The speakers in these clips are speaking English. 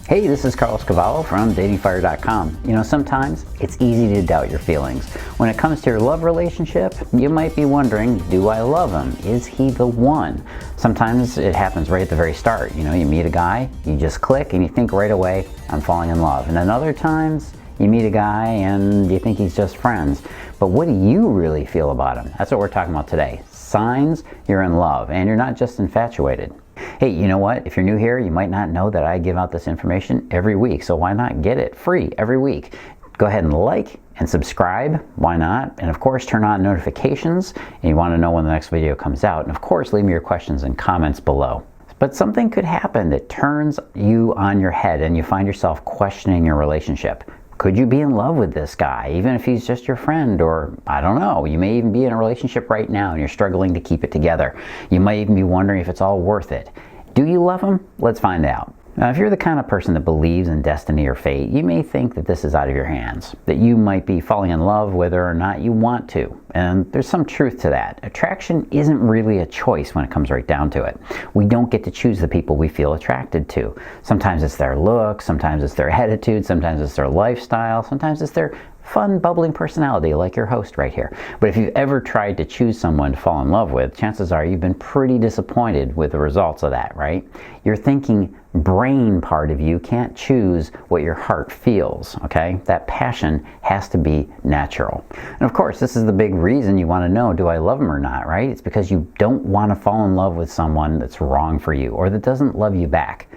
Hey, this is Cavallo from datingfire.com. You know, sometimes it's easy to doubt your feelings. When it comes to your love relationship, you might be wondering, do I love him? Is he the one? Sometimes it happens right at the very start. You know, you meet a guy, you just click and you think right away, I'm falling in love. And then other times, you meet a guy and you think he's just friends. But what do you really feel about him? That's what we're talking about today. Signs you're in love and you're not just infatuated. Hey, you know what? If you're new here, you might not know that I give out this information every week, so why not get it free every week? Go ahead and like and subscribe, why not? And of course, turn on notifications, and you want to know when the next video comes out. And of course, leave me your questions and comments below. But something could happen that turns you on your head and you find yourself questioning your relationship. Could you be in love with this guy, even if he's just your friend? Or, I don't know, you may even be in a relationship right now and you're struggling to keep it together. You might even be wondering if it's all worth it. Do you love him? Let's find out. Now, if you're the kind of person that believes in destiny or fate, you may think that this is out of your hands, that you might be falling in love whether or not you want to. And there's some truth to that. Attraction isn't really a choice when it comes right down to it. We don't get to choose the people we feel attracted to. Sometimes it's their look, sometimes it's their attitude, sometimes it's their lifestyle, sometimes it's their fun, bubbling personality like your host right here. But if you've ever tried to choose someone to fall in love with, chances are you've been pretty disappointed with the results of that, right? Your thinking brain part of you can't choose what your heart feels, okay? That passion has to be natural. And of course, this is the big reason you want to know, do I love him or not, right? It's because you don't want to fall in love with someone that's wrong for you or that doesn't love you back.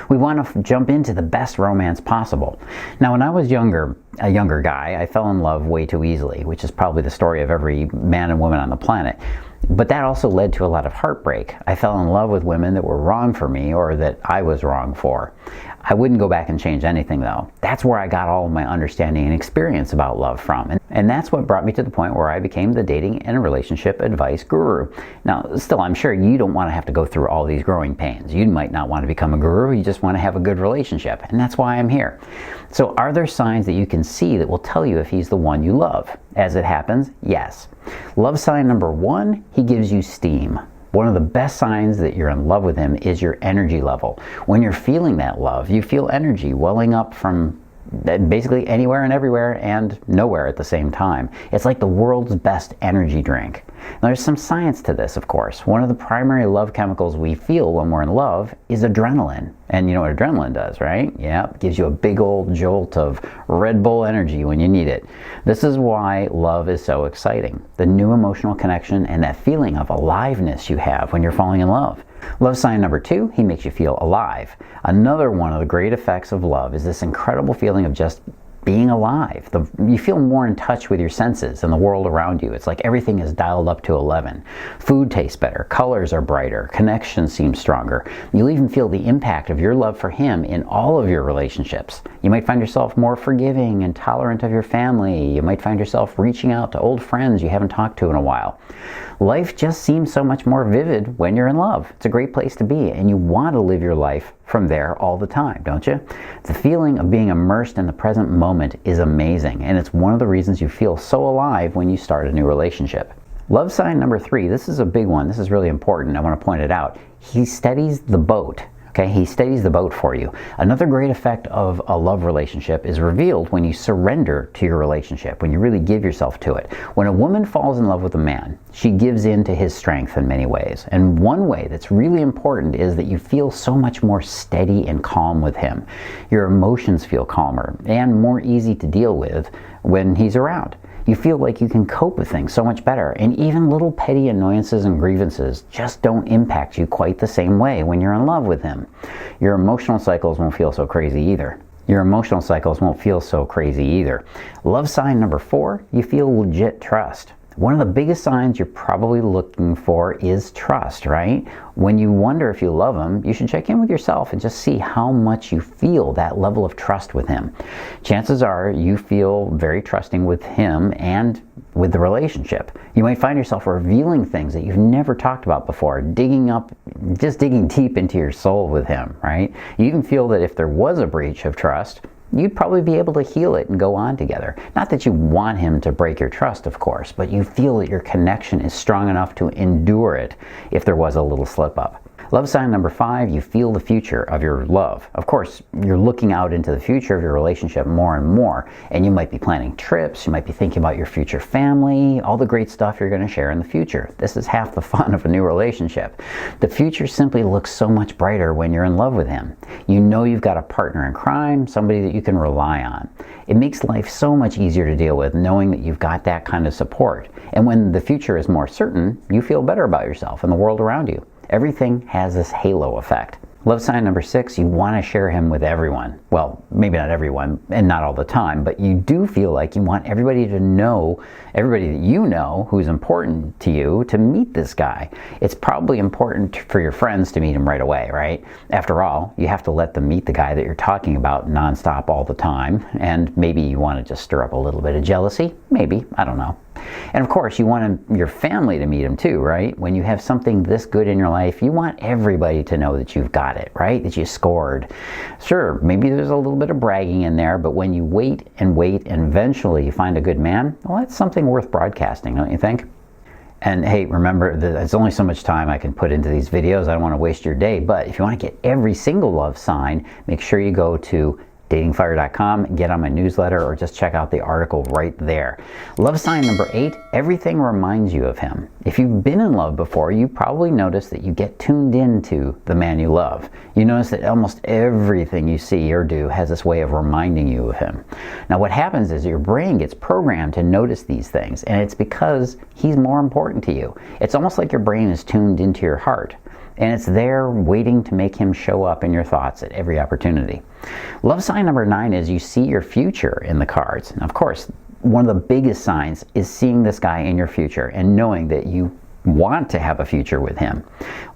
We want to jump into the best romance possible. Now, when I was a younger guy, I fell in love way too easily, which is probably the story of every man and woman on the planet. But that also led to a lot of heartbreak. I fell in love with women that were wrong for me or that I was wrong for. I wouldn't go back and change anything though. That's where I got all of my understanding and experience about love from. And that's what brought me to the point where I became the dating and relationship advice guru. Now, still, I'm sure you don't want to have to go through all these growing pains. You might not want to become a guru, you just want to have a good relationship. And that's why I'm here. So are there signs that you can see that will tell you if he's the one you love? As it happens, yes. Love sign number 1, he gives you steam. One of the best signs that you're in love with him is your energy level. When you're feeling that love, you feel energy welling up from basically anywhere and everywhere and nowhere at the same time. It's like the world's best energy drink. Now, there's some science to this, of course. One of the primary love chemicals we feel when we're in love is adrenaline. And you know what adrenaline does, right? Yeah, it gives you a big old jolt of Red Bull energy when you need it. This is why love is so exciting. The new emotional connection and that feeling of aliveness you have when you're falling in love. Love sign number 2, he makes you feel alive. Another one of the great effects of love is this incredible feeling of just being alive. You feel more in touch with your senses and the world around you. It's like everything is dialed up to 11. Food tastes better, colors are brighter, connections seem stronger. You'll even feel the impact of your love for him in all of your relationships. You might find yourself more forgiving and tolerant of your family. You might find yourself reaching out to old friends you haven't talked to in a while. Life just seems so much more vivid when you're in love. It's a great place to be, and you want to live your life from there all the time, don't you? The feeling of being immersed in the present moment is amazing, and it's one of the reasons you feel so alive when you start a new relationship. Love sign number 3, this is a big one. This is really important. I want to point it out. He steadies the boat. Okay, he steadies the boat for you. Another great effect of a love relationship is revealed when you surrender to your relationship, when you really give yourself to it. When a woman falls in love with a man, she gives in to his strength in many ways. And one way that's really important is that you feel so much more steady and calm with him. Your emotions feel calmer and more easy to deal with when he's around. You feel like you can cope with things so much better, and even little petty annoyances and grievances just don't impact you quite the same way when you're in love with him. Your emotional cycles won't feel so crazy either. Love sign number 4, you feel legit trust. One of the biggest signs you're probably looking for is trust, right? When you wonder if you love him, you should check in with yourself and just see how much you feel that level of trust with him. Chances are you feel very trusting with him and with the relationship. You might find yourself revealing things that you've never talked about before, digging deep into your soul with him, right? You even feel that if there was a breach of trust, you'd probably be able to heal it and go on together. Not that you want him to break your trust, of course, but you feel that your connection is strong enough to endure it if there was a little slip up. Love sign number 5, you feel the future of your love. Of course, you're looking out into the future of your relationship more and more, and you might be planning trips, you might be thinking about your future family, all the great stuff you're going to share in the future. This is half the fun of a new relationship. The future simply looks so much brighter when you're in love with him. You know you've got a partner in crime, somebody that you can rely on. It makes life so much easier to deal with knowing that you've got that kind of support. And when the future is more certain, you feel better about yourself and the world around you. Everything has this halo effect. Love sign number 6, you want to share him with everyone. Well, maybe not everyone and not all the time, but you do feel like you want everybody to know, everybody that you know who's important to you, to meet this guy. It's probably important for your friends to meet him right away, right? After all, you have to let them meet the guy that you're talking about nonstop all the time, and maybe you want to just stir up a little bit of jealousy. Maybe, I don't know. And of course, you want your family to meet him too, right? When you have something this good in your life, you want everybody to know that you've got it, right? That you scored. Sure, maybe there's a little bit of bragging in there, but when you wait and eventually you find a good man, well, that's something worth broadcasting, don't you think? And hey, remember, there's only so much time I can put into these videos. I don't want to waste your day, but if you want to get every single love sign, make sure you go to datingfire.com, get on my newsletter, or just check out the article right there. Love sign number 8, everything reminds you of him. If you've been in love before, you probably notice that you get tuned into the man you love. You notice that almost everything you see or do has this way of reminding you of him. Now what happens is your brain gets programmed to notice these things, and it's because he's more important to you. It's almost like your brain is tuned into your heart, and it's there waiting to make him show up in your thoughts at every opportunity. Love sign number 9 is you see your future in the cards. Now, of course, one of the biggest signs is seeing this guy in your future and knowing that you want to have a future with him.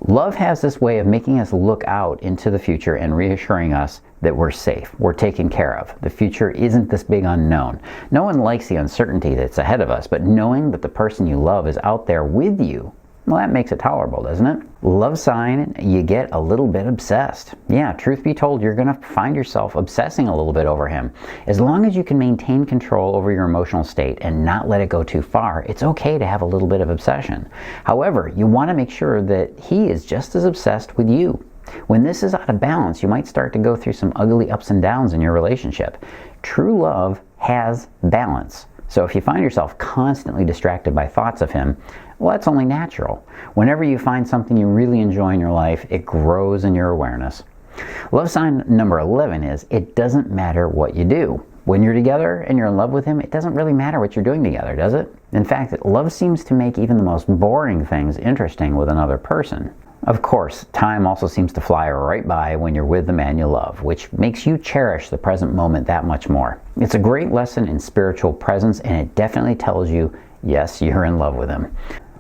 Love has this way of making us look out into the future and reassuring us that we're safe, we're taken care of. The future isn't this big unknown. No one likes the uncertainty that's ahead of us, but knowing that the person you love is out there with you, well, that makes it tolerable, doesn't it? Love sign, you get a little bit obsessed. Yeah, truth be told, you're going to find yourself obsessing a little bit over him. As long as you can maintain control over your emotional state and not let it go too far, it's okay to have a little bit of obsession. However, you want to make sure that he is just as obsessed with you. When this is out of balance, you might start to go through some ugly ups and downs in your relationship. True love has balance. So if you find yourself constantly distracted by thoughts of him, well, that's only natural. Whenever you find something you really enjoy in your life, it grows in your awareness. Love sign number 11 is it doesn't matter what you do. When you're together and you're in love with him, it doesn't really matter what you're doing together, does it? In fact, love seems to make even the most boring things interesting with another person. Of course, time also seems to fly right by when you're with the man you love, which makes you cherish the present moment that much more. It's a great lesson in spiritual presence, and it definitely tells you, yes, you're in love with him.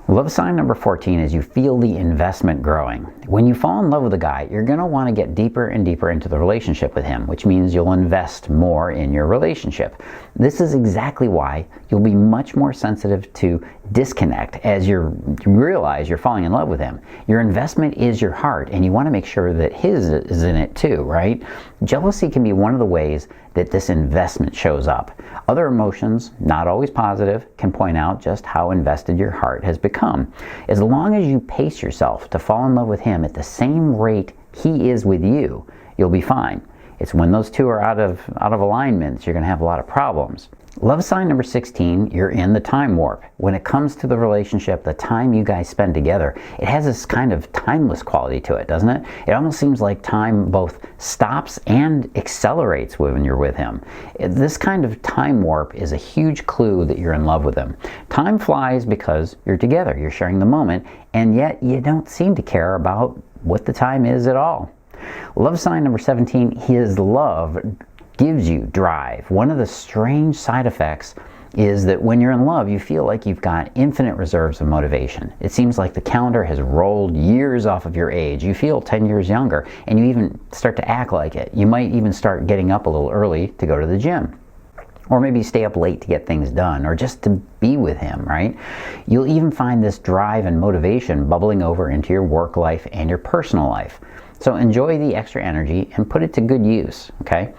Love sign number 14 is you feel the investment growing. When you fall in love with a guy, you're going to want to get deeper and deeper into the relationship with him, which means you'll invest more in your relationship. This is exactly why you'll be much more sensitive to disconnect as you realize you're falling in love with him. Your investment is your heart, and you want to make sure that his is in it too, right? Jealousy can be one of the ways that this investment shows up. Other emotions, not always positive, can point out just how invested your heart has become. As long as you pace yourself to fall in love with him at the same rate he is with you, you'll be fine. It's when those two are out of alignment, you're going to have a lot of problems. Love sign number 16, you're in the time warp. When it comes to the relationship, the time you guys spend together, it has this kind of timeless quality to it, doesn't it? It almost seems like time both stops and accelerates when you're with him. This kind of time warp is a huge clue that you're in love with him. Time flies because you're together, you're sharing the moment, and yet you don't seem to care about what the time is at all. Love sign number 17, his love gives you drive. One of the strange side effects is that when you're in love, you feel like you've got infinite reserves of motivation. It seems like the calendar has rolled years off of your age. You feel 10 years younger, and you even start to act like it. You might even start getting up a little early to go to the gym. Or maybe stay up late to get things done, or just to be with him, right? You'll even find this drive and motivation bubbling over into your work life and your personal life. So enjoy the extra energy and put it to good use, okay?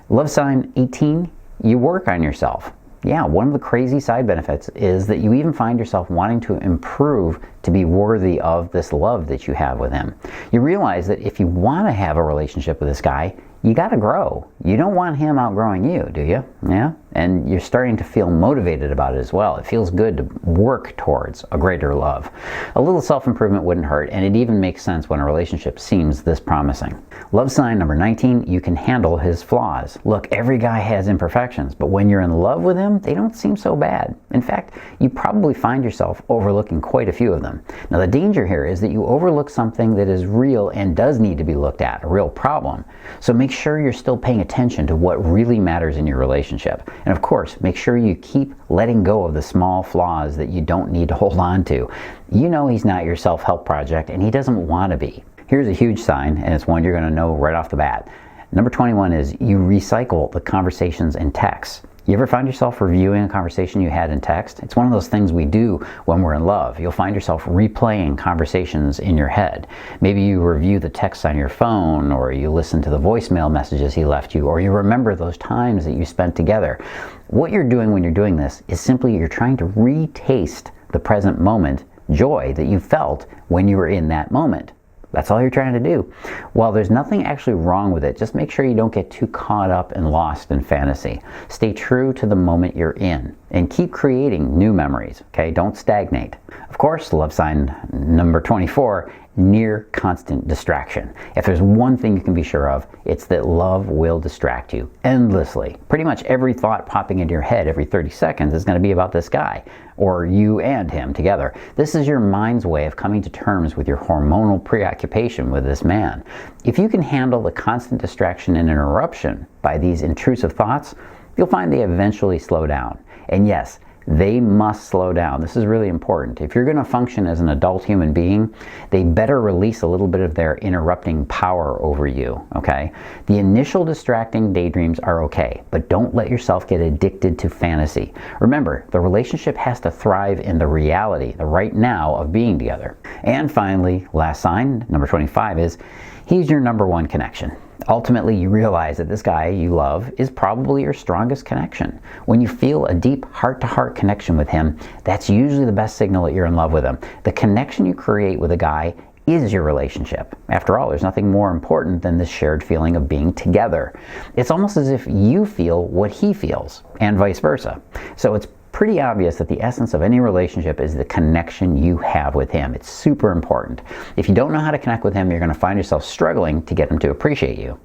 Love sign 18, you work on yourself. Yeah, one of the crazy side benefits is that you even find yourself wanting to improve to be worthy of this love that you have with him. You realize that if you want to have a relationship with this guy, you got to grow. You don't want him outgrowing you, do you? Yeah? And you're starting to feel motivated about it as well. It feels good to work towards a greater love. A little self-improvement wouldn't hurt, and it even makes sense when a relationship seems this promising. Love sign number 19, you can handle his flaws. Look, every guy has imperfections, but when you're in love with him, they don't seem so bad. In fact, you probably find yourself overlooking quite a few of them. Now, the danger here is that you overlook something that is real and does need to be looked at, a real problem. So make sure you're still paying attention to what really matters in your relationship. And of course, make sure you keep letting go of the small flaws that you don't need to hold on to. You know he's not your self-help project, and he doesn't want to be. Here's a huge sign, and it's one you're going to know right off the bat. Number 21 is you recycle the conversations and texts. You ever find yourself reviewing a conversation you had in text? It's one of those things we do when we're in love. You'll find yourself replaying conversations in your head. Maybe you review the texts on your phone, or you listen to the voicemail messages he left you, or you remember those times that you spent together. What you're doing when you're doing this is simply you're trying to retaste the present moment joy that you felt when you were in that moment. That's all you're trying to do. While there's nothing actually wrong with it, just make sure you don't get too caught up and lost in fantasy. Stay true to the moment you're in and keep creating new memories, okay? Don't stagnate. Of course, love sign number 24, near constant distraction. If there's one thing you can be sure of, it's that love will distract you endlessly. Pretty much every thought popping into your head every 30 seconds is going to be about this guy, or you and him together. This is your mind's way of coming to terms with your hormonal preoccupation with this man. If you can handle the constant distraction and interruption by these intrusive thoughts, you'll find they eventually slow down. And yes, they must slow down. This is really important. If you're going to function as an adult human being, they better release a little bit of their interrupting power over you, okay? The initial distracting daydreams are okay, but don't let yourself get addicted to fantasy. Remember, the relationship has to thrive in the reality, the right now of being together. And finally, last sign, number 25, is he's your number one connection. Ultimately, you realize that this guy you love is probably your strongest connection. When you feel a deep heart-to-heart connection with him, that's usually the best signal that you're in love with him. The connection you create with a guy is your relationship. After all, there's nothing more important than this shared feeling of being together. It's almost as if you feel what he feels, and vice versa. So it's pretty obvious that the essence of any relationship is the connection you have with him. It's super important. If you don't know how to connect with him, you're going to find yourself struggling to get him to appreciate you.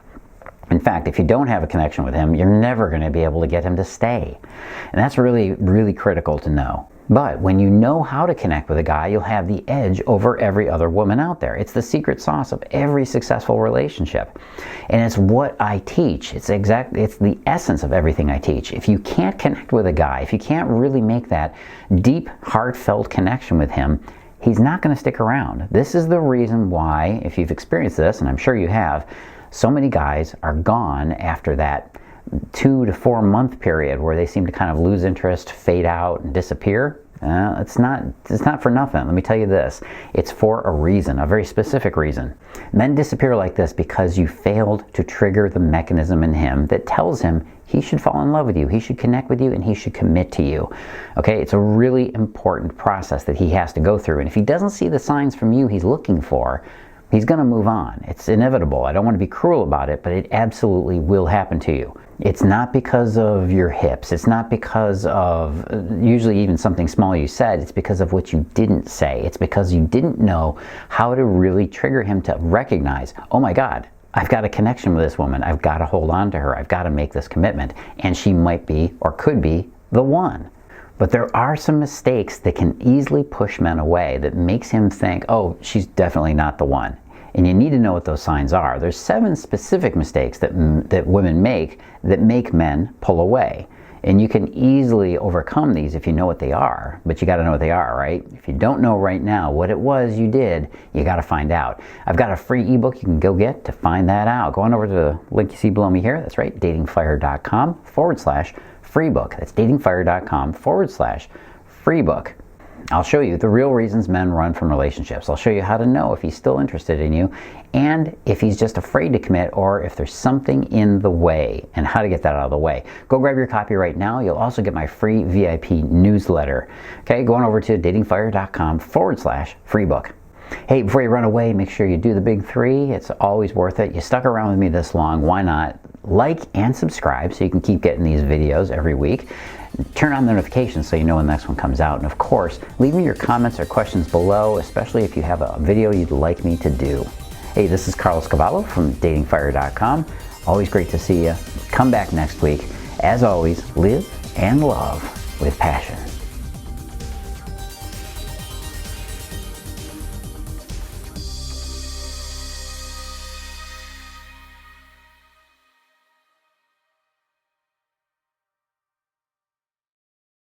In fact, if you don't have a connection with him, you're never going to be able to get him to stay. And that's really, really critical to know. But when you know how to connect with a guy, you'll have the edge over every other woman out there. It's the secret sauce of every successful relationship. And it's what I teach. It's the essence of everything I teach. If you can't connect with a guy, if you can't really make that deep, heartfelt connection with him, he's not going to stick around. This is the reason why, if you've experienced this, and I'm sure you have, so many guys are gone after that 2 to 4 month period where they seem to kind of lose interest, fade out, and disappear. It's not for nothing. Let me tell you this. It's for a reason, a very specific reason. Men disappear like this because you failed to trigger the mechanism in him that tells him he should fall in love with you, he should connect with you, and he should commit to you. Okay, it's a really important process that he has to go through. And if he doesn't see the signs from you he's looking for, he's going to move on. It's inevitable. I don't want to be cruel about it, but it absolutely will happen to you. It's not because of your hips. It's not because of usually even something small you said. It's because of what you didn't say. It's because you didn't know how to really trigger him to recognize, oh my God, I've got a connection with this woman. I've got to hold on to her. I've got to make this commitment. And she might be or could be the one. But there are some mistakes that can easily push men away that makes him think, oh, she's definitely not the one. And you need to know what those signs are. There's 7 specific mistakes that women make that make men pull away. And you can easily overcome these if you know what they are. But you got to know what they are, right? If you don't know right now what it was you did, you got to find out. I've got a free ebook you can go get to find that out. Go on over to the link you see below me here. That's right, datingfire.com/free book. That's datingfire.com/free book. I'll show you the real reasons men run from relationships. I'll show you how to know if he's still interested in you and if he's just afraid to commit or if there's something in the way and how to get that out of the way. Go grab your copy right now. You'll also get my free VIP newsletter. Okay, go on over to datingfire.com/free book. Hey, before you run away, make sure you do the big 3. It's always worth it. You stuck around with me this long. Why not? Like and subscribe so you can keep getting these videos every week. Turn on the notifications so you know when the next one comes out. And of course, leave me your comments or questions below, especially if you have a video you'd like me to do. Hey, this is Cavallo from datingfire.com. Always great to see you. Come back next week. As always, live and love with passion.